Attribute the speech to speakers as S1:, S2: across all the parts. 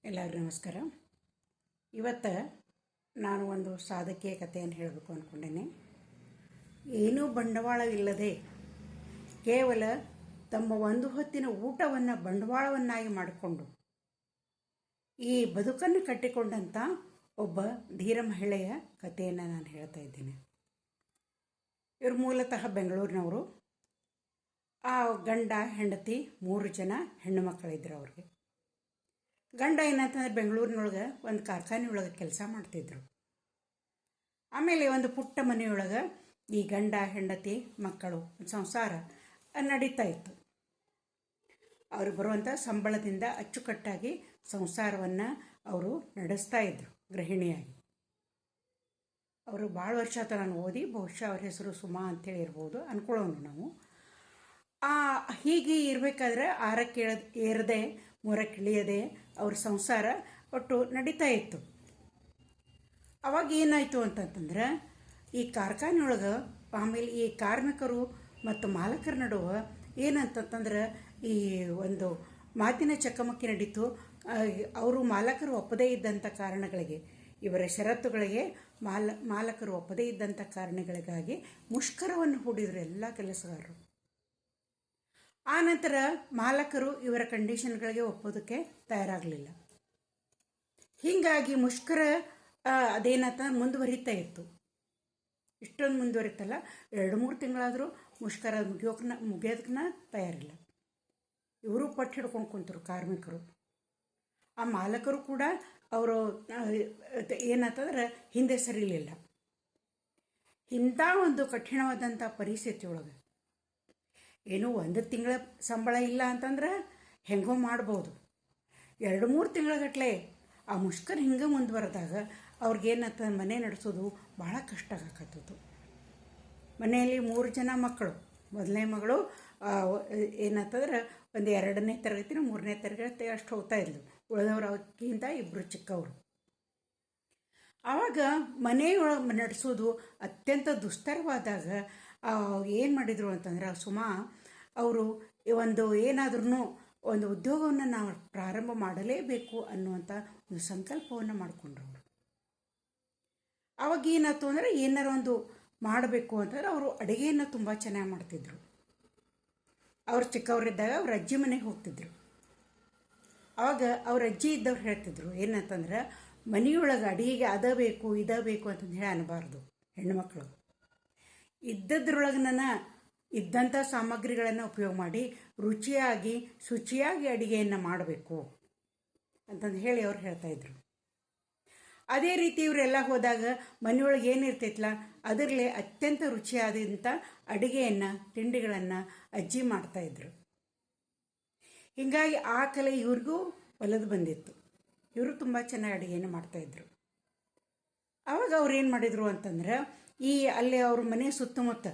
S1: ಎಲ್ಲರಿಗೂ ನಮಸ್ಕಾರ. ಇವತ್ತು ನಾನು ಒಂದು ಸಾಧಕೀಯ ಕಥೆಯನ್ನು ಹೇಳಬೇಕು ಅಂದ್ಕೊಂಡೇನೆ. ಏನೂ ಬಂಡವಾಳವಿಲ್ಲದೆ ಕೇವಲ ತಮ್ಮ ಒಂದು ಹೊತ್ತಿನ ಊಟವನ್ನು ಬಂಡವಾಳವನ್ನಾಗಿ ಮಾಡಿಕೊಂಡು ಈ ಬದುಕನ್ನು ಕಟ್ಟಿಕೊಂಡಂಥ ಒಬ್ಬ ಧೀರ ಮಹಿಳೆಯ ಕಥೆಯನ್ನು ನಾನು ಹೇಳ್ತಾ ಇದ್ದೇನೆ. ಇವರು ಮೂಲತಃ ಬೆಂಗಳೂರಿನವರು. ಆ ಗಂಡ ಹೆಂಡತಿ 3 ಜನ ಹೆಣ್ಣು ಮಕ್ಕಳಿದ್ರು ಅವ್ರಿಗೆ. ಗಂಡ ಏನಂತಂದ್ರೆ ಬೆಂಗಳೂರಿನೊಳಗೆ ಒಂದು ಕಾರ್ಖಾನೆಯೊಳಗೆ ಕೆಲಸ ಮಾಡ್ತಿದ್ರು. ಆಮೇಲೆ ಒಂದು ಪುಟ್ಟ ಮನೆಯೊಳಗೆ ಈ ಗಂಡ ಹೆಂಡತಿ ಮಕ್ಕಳು ಸಂಸಾರ ನಡೀತಾ ಇತ್ತು. ಅವರು ಬರುವಂಥ ಸಂಬಳದಿಂದ ಅಚ್ಚುಕಟ್ಟಾಗಿ ಸಂಸಾರವನ್ನು ಅವರು ನಡೆಸ್ತಾ ಇದ್ರು ಗೃಹಿಣಿಯಾಗಿ. ಅವರು ಭಾಳ ವರ್ಷ ಆತ ನಾನು ಓದಿ, ಬಹುಶಃ ಅವ್ರ ಹೆಸರು ಸುಮಾ ಅಂತೇಳಿ ಇರ್ಬೋದು ಅಂದ್ಕೊಳ್ಳೋಣ ನಾವು. ಹೀಗೆ ಇರಬೇಕಾದ್ರೆ 6ಕ್ಕೆ ಏರದೆ 3ಕ್ಕೆ ಇಳಿಯದೆ ಅವ್ರ ಸಂಸಾರ ಒಟ್ಟು ನಡೀತಾ ಇತ್ತು. ಅವಾಗ ಏನಾಯಿತು ಅಂತಂತಂದ್ರೆ, ಈ ಕಾರ್ಖಾನೆಯೊಳಗೆ ಆಮೇಲೆ ಈ ಕಾರ್ಮಿಕರು ಮತ್ತು ಮಾಲಕರ ನಡುವೆ ಏನಂತಂತಂದ್ರೆ ಈ ಒಂದು ಮಾತಿನ ಚಕಮಕಿ ನಡೀತು. ಅವರು ಮಾಲಕರು ಒಪ್ಪದೇ ಇದ್ದಂಥ ಕಾರಣಗಳಿಗೆ, ಇವರ ಷರತ್ತುಗಳಿಗೆ ಮಾಲಕರು ಒಪ್ಪದೇ ಇದ್ದಂಥ ಕಾರಣಗಳಿಗಾಗಿ ಮುಷ್ಕರವನ್ನು ಹೂಡಿದ್ರು ಎಲ್ಲ ಕೆಲಸಗಾರರು. ಆ ನಂತರ ಮಾಲಕರು ಇವರ ಕಂಡೀಷನ್ಗಳಿಗೆ ಒಪ್ಪೋದಕ್ಕೆ ತಯಾರಾಗಲಿಲ್ಲ. ಹೀಗಾಗಿ ಮುಷ್ಕರ ಅದೇನಂತ ಮುಂದುವರಿತಾ ಇತ್ತು. ಇಷ್ಟೊಂದು ಮುಂದುವರಿತಲ್ಲ, 2-3 ತಿಂಗಳಾದರೂ ಮುಷ್ಕರ ಮುಗಿಯೋದಕ್ಕೆ ತಯಾರಿಲ್ಲ. ಇವರು ಪಟ್ಟು ಹಿಡ್ಕೊಂಡು ಕುಂತರು ಕಾರ್ಮಿಕರು. ಆ ಮಾಲಕರು ಕೂಡ ಅವರು ಏನಂತಂದ್ರೆ ಹಿಂದೆ ಸರಿಲಿಲ್ಲ. ಇಂಥ ಒಂದು ಕಠಿಣವಾದಂಥ ಪರಿಸ್ಥಿತಿ ಒಳಗೆ ಏನೋ 1 ತಿಂಗಳ ಸಂಬಳ ಇಲ್ಲ ಅಂತಂದ್ರೆ ಹೆಂಗೋ ಮಾಡ್ಬೋದು. 2-3 ತಿಂಗಳಗಟ್ಟಲೆ ಆ ಮುಷ್ಕರ ಹಿಂಗೆ ಮುಂದುವರೆದಾಗ ಅವ್ರಿಗೇನಂತ ಮನೆ ನಡೆಸೋದು ಭಾಳ ಕಷ್ಟ ಆಗಕತ್ತಿತ್ತು. ಮನೆಯಲ್ಲಿ 3 ಜನ ಮಕ್ಕಳು. ಮೊದಲನೇ ಮಗಳು ಏನಂತಂದ್ರೆ ಒಂದು 2ನೇ ತರಗತಿ 3ನೇ ತರಗತಿ ಅಷ್ಟು ಹೋಗ್ತಾ ಇದ್ಲು. ಉಳಿದವರು ಅವಕ್ಕಿಂತ 2 ಚಿಕ್ಕವರು. ಆವಾಗ ಮನೆಯೊಳಗೆ ನಡೆಸೋದು ಅತ್ಯಂತ ದುಸ್ತರವಾದಾಗ ಏನು ಮಾಡಿದರು ಅಂತಂದ್ರೆ, ಸುಮಾ ಅವರು ಒಂದು ಏನಾದ್ರೂ ಒಂದು ಉದ್ಯೋಗವನ್ನು ನಾವು ಪ್ರಾರಂಭ ಮಾಡಲೇಬೇಕು ಅನ್ನುವಂಥ ಒಂದು ಸಂಕಲ್ಪವನ್ನು ಮಾಡಿಕೊಂಡ್ರು ಅವರು. ಅವಾಗ ಏನಾಯ್ತು ಅಂದರೆ, ಏನಾರ ಒಂದು ಮಾಡಬೇಕು ಅಂತಂದ್ರೆ ಅವರು ಅಡುಗೆಯನ್ನು ತುಂಬ ಚೆನ್ನಾಗಿ ಮಾಡ್ತಿದ್ರು. ಅವ್ರು ಚಿಕ್ಕವರಿದ್ದಾಗ ಅವ್ರ ಅಜ್ಜಿ ಮನೆಗೆ ಹೋಗ್ತಿದ್ರು. ಆವಾಗ ಅವ್ರ ಅಜ್ಜಿ ಇದ್ದವ್ರು ಹೇಳ್ತಿದ್ರು ಏನಂತಂದ್ರೆ, ಮನೆಯೊಳಗೆ ಅಡುಗೆಗೆ ಅದ ಬೇಕು ಇದ ಬೇಕು ಅಂತಂದು ಹೇಳಿ ಅನ್ನಬಾರ್ದು. ಹೆಣ್ಣುಮಕ್ಕಳು ಇದ್ದದ್ರೊಳಗೆ ಇದ್ದಂಥ ಸಾಮಗ್ರಿಗಳನ್ನು ಉಪಯೋಗ ಮಾಡಿ ರುಚಿಯಾಗಿ ಶುಚಿಯಾಗಿ ಅಡುಗೆಯನ್ನು ಮಾಡಬೇಕು ಅಂತಂದು ಹೇಳಿ ಅವ್ರು ಹೇಳ್ತಾಯಿದ್ರು. ಅದೇ ರೀತಿ ಇವರೆಲ್ಲ ಹೋದಾಗ ಮನೆಯೊಳಗೆ ಏನಿರ್ತೈತಲ್ಲ ಅದರಲ್ಲೇ ಅತ್ಯಂತ ರುಚಿಯಾದಂಥ ಅಡುಗೆಯನ್ನು ತಿಂಡಿಗಳನ್ನು ಅಜ್ಜಿ ಮಾಡ್ತಾಯಿದ್ರು. ಹೀಗಾಗಿ ಆ ಕಲೆ ಇವ್ರಿಗೂ ಒಲಿದು ಬಂದಿತ್ತು. ಇವರು ತುಂಬ ಚೆನ್ನಾಗಿ ಅಡುಗೆಯನ್ನು ಮಾಡ್ತಾಯಿದ್ರು. ಆವಾಗ ಅವ್ರು ಏನು ಮಾಡಿದರು ಅಂತಂದ್ರೆ, ಅಲ್ಲಿ ಅವ್ರ ಮನೆ ಸುತ್ತಮುತ್ತ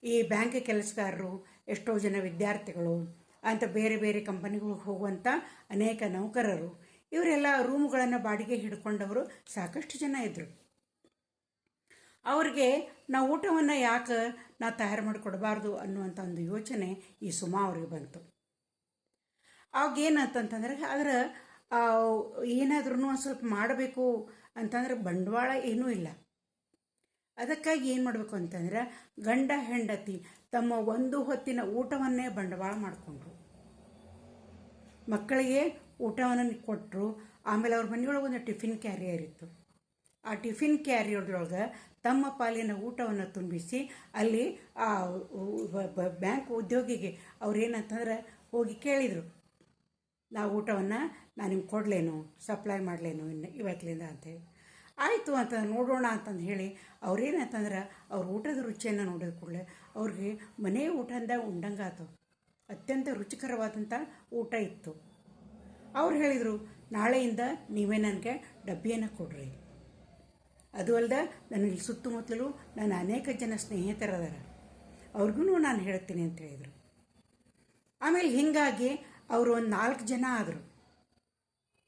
S1: ಈ ಬ್ಯಾಂಕ್ ಕೆಲಸಗಾರರು, ಎಷ್ಟೋ ಜನ ವಿದ್ಯಾರ್ಥಿಗಳು ಅಂತ ಬೇರೆ ಬೇರೆ ಕಂಪನಿಗಳಿಗೆ ಹೋಗುವಂಥ ಅನೇಕ ನೌಕರರು, ಇವರೆಲ್ಲ ರೂಮುಗಳನ್ನು ಬಾಡಿಗೆ ಹಿಡ್ಕೊಂಡವರು ಸಾಕಷ್ಟು ಜನ ಇದ್ದರು. ಅವ್ರಿಗೆ ನಾವು ಊಟವನ್ನು ಯಾಕೆ ತಯಾರು ಮಾಡಿಕೊಡಬಾರ್ದು ಅನ್ನುವಂಥ ಒಂದು ಯೋಚನೆ ಈ ಸುಮಾ ಅವ್ರಿಗೆ ಬಂತು. ಅವಾಗ ಏನಂತಂತಂದ್ರೆ, ಅದರ ಏನಾದ್ರೂ ಒಂದು ಸ್ವಲ್ಪ ಮಾಡಬೇಕು ಅಂತಂದ್ರೆ ಬಂಡವಾಳ ಏನೂ ಇಲ್ಲ. ಅದಕ್ಕಾಗಿ ಏನು ಮಾಡಬೇಕು ಅಂತಂದ್ರೆ, ಗಂಡ ಹೆಂಡತಿ ತಮ್ಮ ಒಂದು ಹೊತ್ತಿನ ಊಟವನ್ನೇ ಬಂಡವಾಳ ಮಾಡಿಕೊಂಡ್ರು. ಮಕ್ಕಳಿಗೆ ಊಟವನ್ನು ಕೊಟ್ಟರು. ಆಮೇಲೆ ಅವ್ರ ಮನೆಯೊಳಗೆ ಒಂದು ಟಿಫಿನ್ ಕ್ಯಾರಿಯರ್ ಇತ್ತು. ಆ ಟಿಫಿನ್ ಕ್ಯಾರಿಯರ್ದೊಳಗೆ ತಮ್ಮ ಪಾಲಿನ ಊಟವನ್ನು ತುಂಬಿಸಿ ಅಲ್ಲಿ ಆ ಬ್ಯಾಂಕ್ ಉದ್ಯೋಗಿಗೆ ಅವ್ರೇನಂತಂದ್ರೆ ಹೋಗಿ ಕೇಳಿದರು, ನಾವು ಊಟವನ್ನು ನಾನು ನಿಮ್ಗೆ ಕೊಡಲೇನು, ಸಪ್ಲೈ ಮಾಡಲೇನು ಇವತ್ತಲಿಂದ ಅಂತೇಳಿ. ಆಯಿತು ಅಂತ ನೋಡೋಣ ಅಂತಂದು ಹೇಳಿ ಅವ್ರೇನಂತಂದ್ರೆ ಅವ್ರ ಊಟದ ರುಚಿಯನ್ನು ನೋಡಿದ ಕೂಡಲೇ ಅವ್ರಿಗೆ ಮನೆ ಊಟದಿಂದ ಉಂಡಂಗಾತು. ಅತ್ಯಂತ ರುಚಿಕರವಾದಂಥ ಊಟ ಇತ್ತು. ಅವ್ರು ಹೇಳಿದರು, ನಾಳೆಯಿಂದ ನೀವೇ ನನಗೆ ಡಬ್ಬಿಯನ್ನು ಕೊಡ್ರಿ. ಅದು ಅಲ್ಲದೆ ನನಗೆ ಸುತ್ತಮುತ್ತಲೂ ನನ್ನ ಅನೇಕ ಜನ ಸ್ನೇಹಿತರದಾರ, ಅವ್ರಿಗೂ ನಾನು ಹೇಳ್ತೀನಿ ಅಂತ ಹೇಳಿದರು. ಆಮೇಲೆ ಹೀಗಾಗಿ ಅವರು ಒಂದು 4 ಜನ ಆದರು.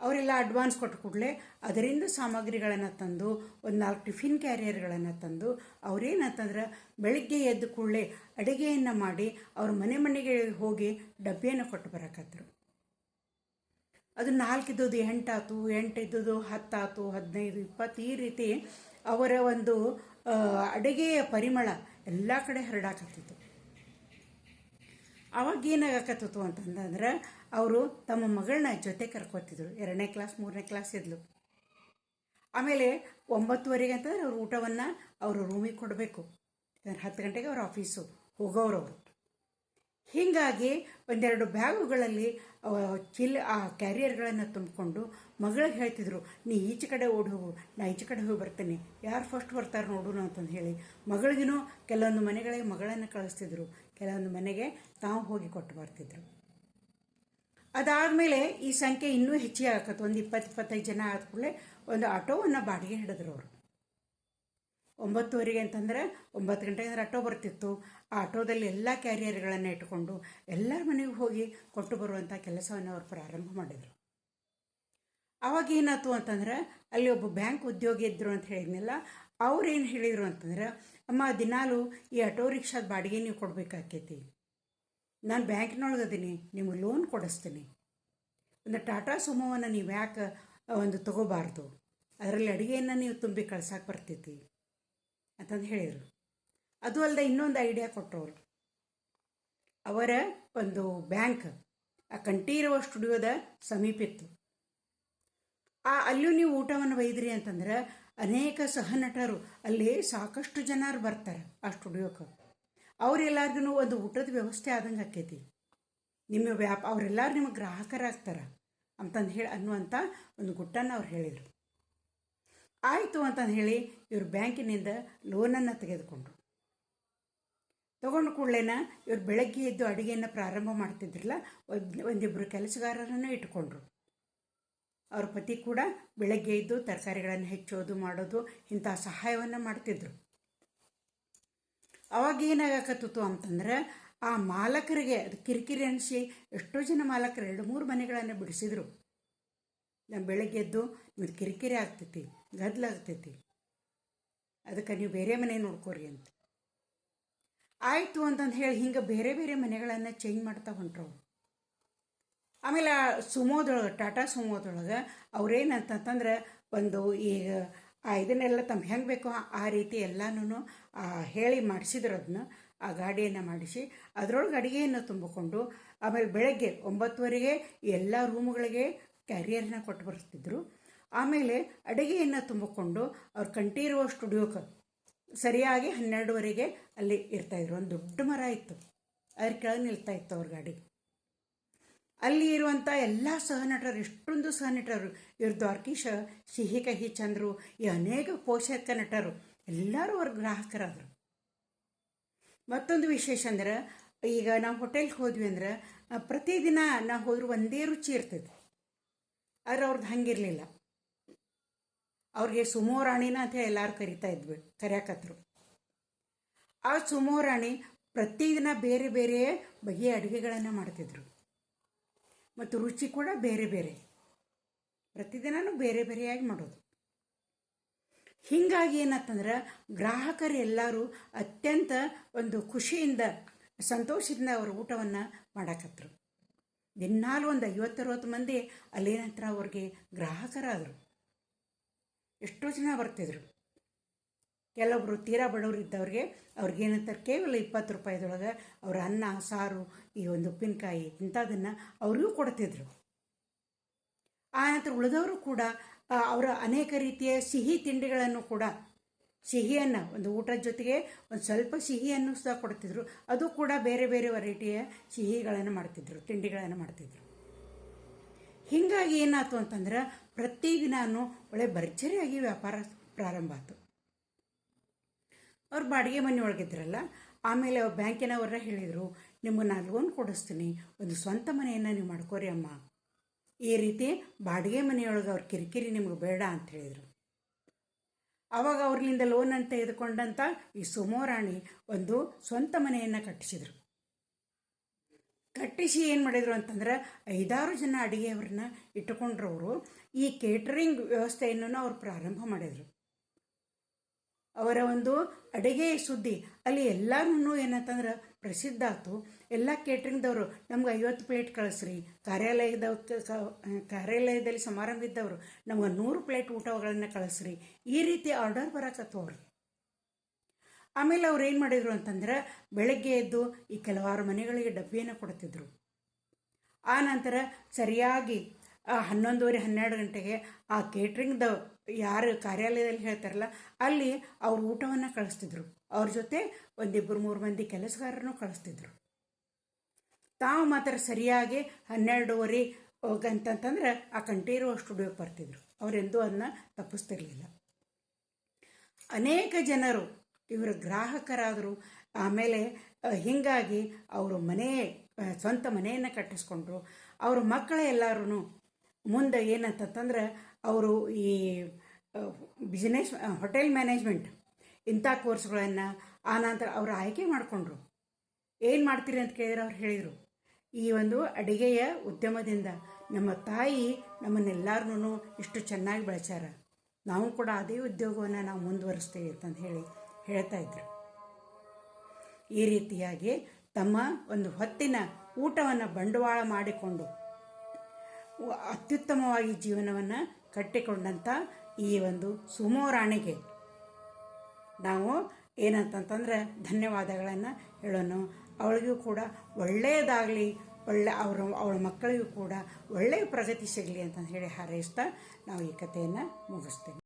S1: ಅವರೆಲ್ಲ ಅಡ್ವಾನ್ಸ್ ಕೊಟ್ಟ ಕೂಡಲೇ ಅದರಿಂದ ಸಾಮಗ್ರಿಗಳನ್ನು ತಂದು ಒಂದು 4 ಟಿಫಿನ್ ಕ್ಯಾರಿಯರ್ಗಳನ್ನು ತಂದು ಅವರೇನಂತಂದ್ರೆ ಬೆಳಗ್ಗೆ ಎದ್ದು ಕೂಡಲೇ ಅಡುಗೆಯನ್ನು ಮಾಡಿ ಅವ್ರ ಮನೆಗೆ ಹೋಗಿ ಡಬ್ಬಿಯನ್ನು ಕೊಟ್ಟು ಬರಕತ್ತರು. ಅದು 4 ಇದ್ದದ್ದು 8 ಆಯ್ತು, 8 ಇದ್ದದ್ದು 10 ಆಯ್ತು, 15, 20 ಈ ರೀತಿ ಅವರ ಒಂದು ಅಡುಗೆಯ ಪರಿಮಳ ಎಲ್ಲ ಕಡೆ ಹರಡಾಕತ್ತಿತ್ತು. ಅವಾಗ ಏನಾಗಕತ್ತಿತ್ತು ಅಂತಂದ್ರೆ ಅವರು ತಮ್ಮ ಮಗಳನ್ನ ಜೊತೆ ಕರ್ಕೊತಿದ್ರು. 2ನೇ ಕ್ಲಾಸ್ 3ನೇ ಕ್ಲಾಸ್ ಇದ್ಲು. ಆಮೇಲೆ 9:30 ಅಂತಂದ್ರೆ ಅವ್ರ ಊಟವನ್ನು ಅವರು ರೂಮಿಗೆ ಕೊಡಬೇಕು. 10 ಗಂಟೆಗೆ ಅವ್ರ ಆಫೀಸು ಹೋಗೋರವರು. ಹೀಗಾಗಿ ಒಂದೆರಡು ಬ್ಯಾಗುಗಳಲ್ಲಿ ಆ ಕ್ಯಾರಿಯರ್ಗಳನ್ನು ತುಂಬಿಕೊಂಡು ಮಗಳಿಗೆ ಹೇಳ್ತಿದ್ರು, ನೀ ಈಚೆ ಕಡೆ ಓಡಿ ಹೋಗು, ನಾ ಈಚೆ ಕಡೆ ಹೋಗಿ ಬರ್ತೇನೆ, ಯಾರು ಫಸ್ಟ್ ಬರ್ತಾರೆ ನೋಡೋಣ ಅಂತಂದು ಹೇಳಿ ಮಗಳಿಗೂ ಕೆಲವೊಂದು ಮನೆಗಳಿಗೆ ಮಗಳನ್ನು ಕಳಿಸ್ತಿದ್ರು, ಕೆಲವೊಂದು ಮನೆಗೆ ತಾವು ಹೋಗಿ ಕೊಟ್ಟು ಬರ್ತಿದ್ರು. ಅದಾದಮೇಲೆ ಈ ಸಂಖ್ಯೆ ಇನ್ನೂ ಹೆಚ್ಚಿಗೆ ಆಗತ್ತೆ. ಒಂದು 20-25 ಜನ ಆದ ಕೂಡಲೇ ಒಂದು ಆಟೋವನ್ನು ಬಾಡಿಗೆ ಹಿಡಿದ್ರು ಅವರು. 9:30 ಅಂತಂದ್ರೆ 9 ಗಂಟೆಗೆ ಅಂದ್ರೆ ಆಟೋ ಬರ್ತಿತ್ತು. ಆ ಆಟೋದಲ್ಲಿ ಎಲ್ಲ ಕ್ಯಾರಿಯರ್ಗಳನ್ನು ಇಟ್ಕೊಂಡು ಎಲ್ಲರ ಮನೆಗೆ ಹೋಗಿ ಕೊಟ್ಟು ಬರುವಂಥ ಕೆಲಸವನ್ನು ಅವರು ಪ್ರಾರಂಭ ಮಾಡಿದರು. ಅವಾಗ ಏನಾಯ್ತು ಅಂತಂದ್ರೆ ಅಲ್ಲಿ ಒಬ್ಬ ಬ್ಯಾಂಕ್ ಉದ್ಯೋಗಿ ಇದ್ದರು ಅಂತ ಹೇಳಿದ್ನಲ್ಲ, ಅವ್ರು ಏನು ಹೇಳಿದರು ಅಂತಂದ್ರೆ, ಅಮ್ಮ ದಿನಾಲು ಈ ಆಟೋ ರಿಕ್ಷಾದ ಬಾಡಿಗೆ ನೀವು ಕೊಡಬೇಕಾಕೈತಿ, ನಾನು ಬ್ಯಾಂಕಿನೊಳಗದೀನಿ, ನಿಮಗೆ ಲೋನ್ ಕೊಡಿಸ್ತೀನಿ, ಒಂದು ಟಾಟಾ ಸುಮೋವನ್ನು ನೀವು ಯಾಕೆ ಒಂದು ತಗೋಬಾರ್ದು, ಅದರಲ್ಲಿ ಅಡುಗೆಯನ್ನು ನೀವು ತುಂಬಿ ಕಳ್ಸಕ್ಕೆ ಬರ್ತೈತಿ ಅಂತಂದು ಹೇಳಿದರು. ಅದು ಅಲ್ಲದೆ ಇನ್ನೊಂದು ಐಡಿಯಾ ಕೊಟ್ಟರು. ಅವರ ಒಂದು ಬ್ಯಾಂಕ್ ಆ ಕಂಠೀರವ ಸ್ಟುಡಿಯೋದ ಸಮೀಪಿತ್ತು. ಅಲ್ಲೂ ನೀವು ಊಟವನ್ನು ಒಯ್ದ್ರಿ ಅಂತಂದ್ರೆ ಅನೇಕ ಸಹನಟರು, ಅಲ್ಲಿ ಸಾಕಷ್ಟು ಜನರು ಬರ್ತಾರೆ ಆ ಸ್ಟುಡಿಯೋಕ್ಕೆ. ಅವರೆಲ್ಲರಿಗೂ ಒಂದು ಊಟದ ವ್ಯವಸ್ಥೆ ಆದಂಗೆ ಆಕೈತಿ. ನಿಮ್ಮ ಅವರೆಲ್ಲರೂ ನಿಮಗೆ ಗ್ರಾಹಕರಾಗ್ತಾರೆ ಅಂತಂದು ಹೇಳಿ ಅನ್ನುವಂಥ ಒಂದು ಗುಟ್ಟನ್ನು ಅವ್ರು ಹೇಳಿದರು. ಆಯಿತು ಅಂತಂದು ಹೇಳಿ ಇವರು ಬ್ಯಾಂಕಿನಿಂದ ಲೋನನ್ನು ತೆಗೆದುಕೊಂಡ್ರು. ತಗೊಂಡು ಕೂಡಲೇನ ಇವ್ರು ಬೆಳಗ್ಗೆ ಎದ್ದು ಅಡುಗೆಯನ್ನು ಪ್ರಾರಂಭ ಮಾಡ್ತಿದ್ರಲ್ಲ, ಒಂದಿಬ್ಬರು ಕೆಲಸಗಾರರನ್ನು ಇಟ್ಕೊಂಡ್ರು. ಅವ್ರ ಪತಿ ಕೂಡ ಬೆಳಗ್ಗೆ ಎದ್ದು ತರಕಾರಿಗಳನ್ನು ಹೆಚ್ಚೋದು ಮಾಡೋದು ಇಂಥ ಸಹಾಯವನ್ನು ಮಾಡ್ತಿದ್ರು. ಅವಾಗ ಏನಾಗಕತ್ತಿತ್ತು ಅಂತಂದ್ರೆ ಆ ಮಾಲಕರಿಗೆ ಅದು ಕಿರಿಕಿರಿ ಅನಿಸಿ ಎಷ್ಟೋ ಜನ ಮಾಲಕರು 2-3 ಮನೆಗಳನ್ನು ಬಿಡಿಸಿದ್ರು. ನಾನು ಬೆಳಗ್ಗೆ ಎದ್ದು ನಿಮ್ಗೆ ಕಿರಿಕಿರಿ ಆಗ್ತೈತಿ, ಗದ್ದಲಾಗ್ತೈತಿ, ಅದಕ್ಕೆ ನೀವು ಬೇರೆ ಮನೆ ನೋಡ್ಕೋರಿ ಅಂತ. ಆಯಿತು ಅಂತಂದು ಹೇಳಿ ಹಿಂಗೆ ಬೇರೆ ಬೇರೆ ಮನೆಗಳನ್ನು ಚೇಂಜ್ ಮಾಡ್ತಾ ಹೊಂಟ್ರು. ಆಮೇಲೆ ಆ ಸುಮೋದೊಳಗೆ, ಟಾಟಾ ಸುಮೋದೊಳಗೆ ಅವ್ರೇನಂತಂದ್ರೆ ಒಂದು ಈಗ ಇದನ್ನೆಲ್ಲ ತಮ್ಮ ಹೆಂಗೆ ಬೇಕೋ ಆ ರೀತಿ ಎಲ್ಲನೂ ಹೇಳಿ ಮಾಡಿಸಿದ್ರು. ಅದನ್ನ ಆ ಗಾಡಿಯನ್ನು ಮಾಡಿಸಿ ಅದರೊಳಗೆ ಅಡುಗೆಯನ್ನು ತುಂಬಿಕೊಂಡು ಆಮೇಲೆ ಬೆಳಗ್ಗೆ 9:30 ಎಲ್ಲ ರೂಮುಗಳಿಗೆ ಕ್ಯಾರಿಯರ್ನ ಕೊಟ್ಟು ಬರ್ತಿದ್ರು. ಆಮೇಲೆ ಅಡುಗೆಯನ್ನು ತುಂಬಿಕೊಂಡು ಅವ್ರು ಕಂಠೀರವ ಸ್ಟುಡಿಯೋಕ್ಕೆ ಸರಿಯಾಗಿ 12:30 ಅಲ್ಲಿ ಇರ್ತಾಯಿದ್ರು. ಒಂದು ದೊಡ್ಡ ಮರ ಇತ್ತು, ಅದ್ರ ಕೆಳಗೆ ನಿಲ್ತಾ ಇತ್ತು ಅವ್ರ ಗಾಡಿ. ಅಲ್ಲಿ ಇರುವಂಥ ಎಲ್ಲ ಸಹನಟರು, ಎಷ್ಟೊಂದು ಸಹನಟರು, ಇವ್ರ ದ್ವಾರಕೀಶ, ಸಿಹಿ ಕಹಿ ಚಂದ್ರು, ಈ ಅನೇಕ ಪೋಷಕ ನಟರು ಎಲ್ಲರೂ ಅವ್ರ ಗ್ರಾಹಕರಾದರು. ಮತ್ತೊಂದು ವಿಶೇಷ ಅಂದ್ರೆ, ಈಗ ನಾವು ಹೋಟೆಲ್ಗೆ ಹೋದ್ವಿ ಅಂದ್ರೆ ಪ್ರತಿದಿನ ನಾವು ಹೋದ್ರೂ ಒಂದೇ ರುಚಿ ಇರ್ತೈತಿ. ಆದರೆ ಅವ್ರದ್ದು ಹಂಗಿರಲಿಲ್ಲ. ಅವ್ರಿಗೆ ಸುಮೋ ರಾಣಿನ ಅಂತ ಎಲ್ಲರೂ ಕರೆಯಾಕತ್ರು. ಆ ಸುಮೋ ರಾಣಿ ಪ್ರತಿದಿನ ಬೇರೆ ಬೇರೆ ಬಗೆಯ ಅಡುಗೆಗಳನ್ನು ಮಾಡ್ತಿದ್ರು ಮತ್ತು ರುಚಿ ಕೂಡ ಬೇರೆ ಬೇರೆ, ಪ್ರತಿದಿನವೂ ಬೇರೆ ಬೇರೆಯಾಗಿ ಮಾಡೋದು. ಹೀಗಾಗಿ ಏನಂತಂದ್ರೆ ಗ್ರಾಹಕರು ಎಲ್ಲರೂ ಅತ್ಯಂತ ಒಂದು ಖುಷಿಯಿಂದ ಸಂತೋಷದಿಂದ ಅವರು ಊಟವನ್ನು ಮಾಡಾಕತ್ರು. ದಿನಾಲು ಒಂದು 50-60 ಮಂದಿ ಅಲ್ಲೇನಂತರ ಅವ್ರಿಗೆ ಗ್ರಾಹಕರಾದರು. ಎಷ್ಟೋ ಜನ ಬರ್ತಿದ್ರು. ಕೆಲವೊಬ್ಬರು ತೀರಾ ಬಡವರು ಇದ್ದವ್ರಿಗೆ ಅವ್ರಿಗೇನಂತಾರೆ ಕೇವಲ 20 ರೂಪಾಯಿದೊಳಗೆ ಅವರ ಅನ್ನ ಸಾರು, ಈ ಒಂದು ಉಪ್ಪಿನಕಾಯಿ ಇಂಥದನ್ನು ಅವ್ರಿಗೂ ಕೊಡ್ತಿದ್ರು. ಆ ನಂತರ ಉಳಿದವರು ಕೂಡ ಅವರ ಅನೇಕ ರೀತಿಯ ಸಿಹಿ ತಿಂಡಿಗಳನ್ನು ಕೂಡ, ಸಿಹಿಯನ್ನು ಒಂದು ಊಟದ ಜೊತೆಗೆ ಒಂದು ಸ್ವಲ್ಪ ಸಿಹಿಯನ್ನು ಸಹ ಕೊಡ್ತಿದ್ರು. ಅದು ಕೂಡ ಬೇರೆ ಬೇರೆ ವೆರೈಟಿಯ ಸಿಹಿಗಳನ್ನು ಮಾಡ್ತಿದ್ರು, ತಿಂಡಿಗಳನ್ನು ಮಾಡ್ತಿದ್ರು. ಹೀಗಾಗಿ ಏನಾಯ್ತು ಅಂತಂದ್ರೆ ಪ್ರತಿದಿನಾನು ಒಳ್ಳೆ ಭರ್ಜರಿಯಾಗಿ ವ್ಯಾಪಾರ ಪ್ರಾರಂಭ ಆಯ್ತು. ಅವ್ರು ಬಾಡಿಗೆ ಮನೆ ಒಳಗಿದ್ರಲ್ಲ, ಆಮೇಲೆ ಅವ್ರು ಬ್ಯಾಂಕಿನವರ ಹೇಳಿದರು, ನಿಮಗೆ ನಾನು ಲೋನ್ ಕೊಡಿಸ್ತೀನಿ, ಒಂದು ಸ್ವಂತ ಮನೆಯನ್ನು ನೀವು ಮಾಡ್ಕೋರಿ ಅಮ್ಮ, ಈ ರೀತಿ ಬಾಡಿಗೆ ಮನೆಯೊಳಗೆ ಅವ್ರ ಕಿರಿಕಿರಿ ನಿಮ್ಗೆ ಬೇಡ ಅಂತ ಹೇಳಿದರು. ಆವಾಗ ಅವ್ರಲಿಂದ ಲೋನನ್ನು ತೆಗೆದುಕೊಂಡಂಥ ಈ ಸುಮೋ ರಾಣಿ ಒಂದು ಸ್ವಂತ ಮನೆಯನ್ನು ಕಟ್ಟಿಸಿದರು. ಕಟ್ಟಿಸಿ ಏನು ಮಾಡಿದರು ಅಂತಂದ್ರೆ 5-6 ಜನ ಅಡುಗೆಯವ್ರನ್ನ ಇಟ್ಟುಕೊಂಡ್ರವರು. ಈ ಕೇಟರಿಂಗ್ ವ್ಯವಸ್ಥೆಯನ್ನು ಅವ್ರು ಪ್ರಾರಂಭ ಮಾಡಿದರು. ಅವರ ಒಂದು ಅಡುಗೆ ಸುದ್ದಿ ಅಲ್ಲಿ ಎಲ್ಲರೂ ಏನಂತಂದ್ರೆ ಪ್ರಸಿದ್ಧ ಆಯ್ತು. ಎಲ್ಲ ಕೇಟ್ರಿಂಗ್ದವರು ನಮ್ಗೆ 50 ಪ್ಲೇಟ್ ಕಳಿಸ್ರಿ, ಕಾರ್ಯಾಲಯದಲ್ಲಿ ಸಮಾರಂಭ ಇದ್ದವರು ನಮ್ಗೆ 100 ಪ್ಲೇಟ್ ಊಟಗಳನ್ನು ಕಳಿಸ್ರಿ, ಈ ರೀತಿ ಆರ್ಡರ್ ಬರಕತ್ತವು ಅವ್ರಿಗೆ. ಆಮೇಲೆ ಅವ್ರು ಏನು ಮಾಡಿದರು ಅಂತಂದ್ರೆ, ಬೆಳಗ್ಗೆ ಎದ್ದು ಈ ಕೆಲವಾರು ಮನೆಗಳಿಗೆ ಡಬ್ಬಿಯನ್ನು ಕೊಡ್ತಿದ್ರು. ಆ ನಂತರ ಸರಿಯಾಗಿ 11:30 12 ಗಂಟೆಗೆ ಆ ಕೇಟ್ರಿಂಗ್ದ ಯಾರು ಕಾರ್ಯಾಲಯದಲ್ಲಿ ಹೇಳ್ತಾರಲ್ಲ ಅಲ್ಲಿ ಅವ್ರು ಊಟವನ್ನು ಕಳಿಸ್ತಿದ್ರು. ಅವ್ರ ಜೊತೆ 1-2-3 ಮಂದಿ ಕೆಲಸಗಾರರನ್ನು ಕಳಿಸ್ತಿದ್ರು. ತಾವು ಮಾತ್ರ ಸರಿಯಾಗಿ 12:30 ಅಂತಂತಂದ್ರೆ ಆ ಕಂಠೀರವ ಸ್ಟುಡಿಯೋಗೆ ಬರ್ತಿದ್ರು. ಅವರೆಂದೂ ಅದನ್ನ ತಪ್ಪಿಸ್ತಿರ್ಲಿಲ್ಲ. ಅನೇಕ ಜನರು ಇವರು ಗ್ರಾಹಕರಾದರು. ಆಮೇಲೆ ಹೀಗಾಗಿ ಅವರು ಸ್ವಂತ ಮನೆಯನ್ನು ಕಟ್ಟಿಸ್ಕೊಂಡ್ರು. ಅವ್ರ ಮಕ್ಕಳ ಎಲ್ಲರೂ ಮುಂದೆ ಏನಂತಂದ್ರೆ ಅವರು ಈ ಬಿಸ್ನೆಸ್, ಹೋಟೆಲ್ ಮ್ಯಾನೇಜ್ಮೆಂಟ್ ಇಂಥ ಕೋರ್ಸ್ಗಳನ್ನು ಆನಂತರ ಅವರು ಆಯ್ಕೆ ಮಾಡಿಕೊಂಡ್ರು. ಏನು ಮಾಡ್ತೀರಿ ಅಂತ ಕೇಳಿದ್ರೆ ಅವ್ರು ಹೇಳಿದರು, ಈ ಒಂದು ಅಡುಗೆಯ ಉದ್ಯಮದಿಂದ ನಮ್ಮ ತಾಯಿ ನಮ್ಮನ್ನೆಲ್ಲರನ್ನೂ ಇಷ್ಟು ಚೆನ್ನಾಗಿ ಬೆಳೆಸ್ಯಾರ, ನಾವು ಕೂಡ ಅದೇ ಉದ್ಯೋಗವನ್ನು ನಾವು ಮುಂದುವರಿಸ್ತೇವೆ ಅಂತಂದು ಹೇಳ್ತಾ ಇದ್ರು. ಈ ರೀತಿಯಾಗಿ ತಮ್ಮ ಒಂದು ಹೊತ್ತಿನ ಊಟವನ್ನು ಬಂಡವಾಳ ಮಾಡಿಕೊಂಡು ಅತ್ಯುತ್ತಮವಾಗಿ ಜೀವನವನ್ನು ಕಟ್ಟಿಕೊಂಡಂಥ ಈ ಒಂದು ಸುಮೋ ರಾಣಿಗೆ ನಾವು ಏನಂತಂತಂದ್ರೆ ಧನ್ಯವಾದಗಳನ್ನು ಹೇಳೋಣ. ಅವಳಿಗೂ ಕೂಡ ಒಳ್ಳೆಯದಾಗಲಿ, ಅವಳ ಮಕ್ಕಳಿಗೂ ಕೂಡ ಒಳ್ಳೆಯ ಪ್ರಗತಿ ಸಿಗಲಿ ಅಂತ ಹೇಳಿ ಹಾರೈಸ್ತಾ ನಾವು ಈ ಕಥೆಯನ್ನು ಮುಗಿಸ್ತೇವೆ.